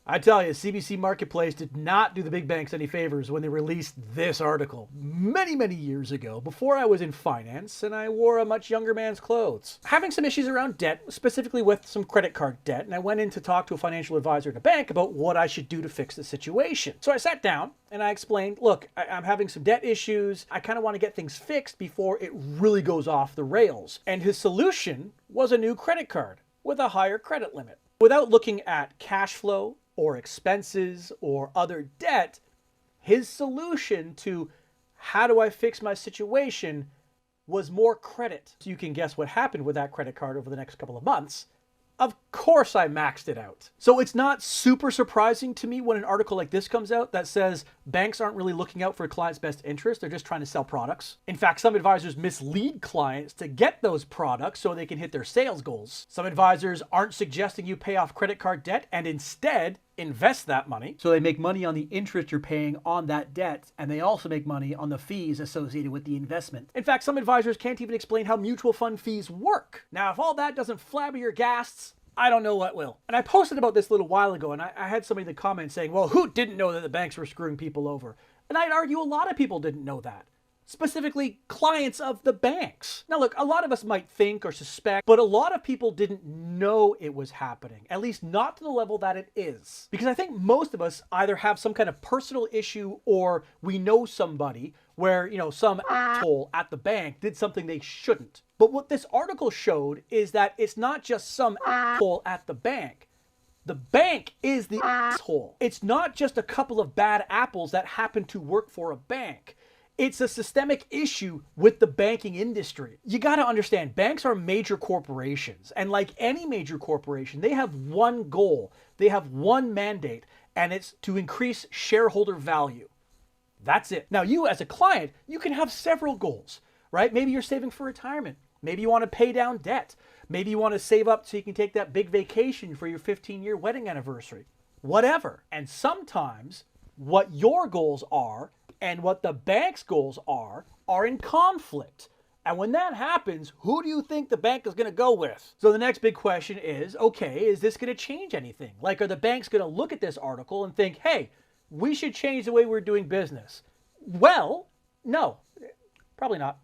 I tell you, CBC Marketplace did not do the big banks any favors when they released this article many, many years ago, before I was in finance and I wore a much younger man's clothes. Having some issues around debt, specifically with some credit card debt, and I went in to talk to a financial advisor at a bank about what I should do to fix the situation. So I sat down and I explained, look, I'm having some debt issues. I kind of want to get things fixed before it really goes off the rails. And his solution was a new credit card with a higher credit limit. Without looking at cash flow, or expenses, or other debt, his solution to how do I fix my situation was more credit. So you can guess what happened with that credit card over the next couple of months. Of course I maxed it out. So it's not super surprising to me when an article like this comes out that says banks aren't really looking out for a client's best interest, they're just trying to sell products. In fact, some advisors mislead clients to get those products so they can hit their sales goals. Some advisors aren't suggesting you pay off credit card debt and instead invest that money. So they make money on the interest you're paying on that debt, and they also make money on the fees associated with the investment. In fact, some advisors can't even explain how mutual fund fees work. Now, if all that doesn't flabbergasts, I don't know what will. And I posted about this a little while ago, and I had somebody in the comments saying, well, who didn't know that the banks were screwing people over? And I'd argue a lot of people didn't know that. Specifically, clients of the banks. Now look, a lot of us might think or suspect, but a lot of people didn't know it was happening, at least not to the level that it is. Because I think most of us either have some kind of personal issue or we know somebody where, some asshole at the bank did something they shouldn't. But what this article showed is that it's not just some asshole at the bank. The bank is the asshole. It's not just a couple of bad apples that happen to work for a bank. It's a systemic issue with the banking industry. You got to understand, banks are major corporations. And like any major corporation, they have one goal. They have one mandate, and it's to increase shareholder value. That's it. Now, you as a client, you can have several goals, right? Maybe you're saving for retirement. Maybe you want to pay down debt. Maybe you want to save up so you can take that big vacation for your 15-year wedding anniversary. Whatever. And sometimes what your goals are and what the bank's goals are in conflict. And when that happens, who do you think the bank is going to go with? So the next big question is, okay, is this going to change anything? Like, are the banks going to look at this article and think, hey, we should change the way we're doing business? Well, no, probably not.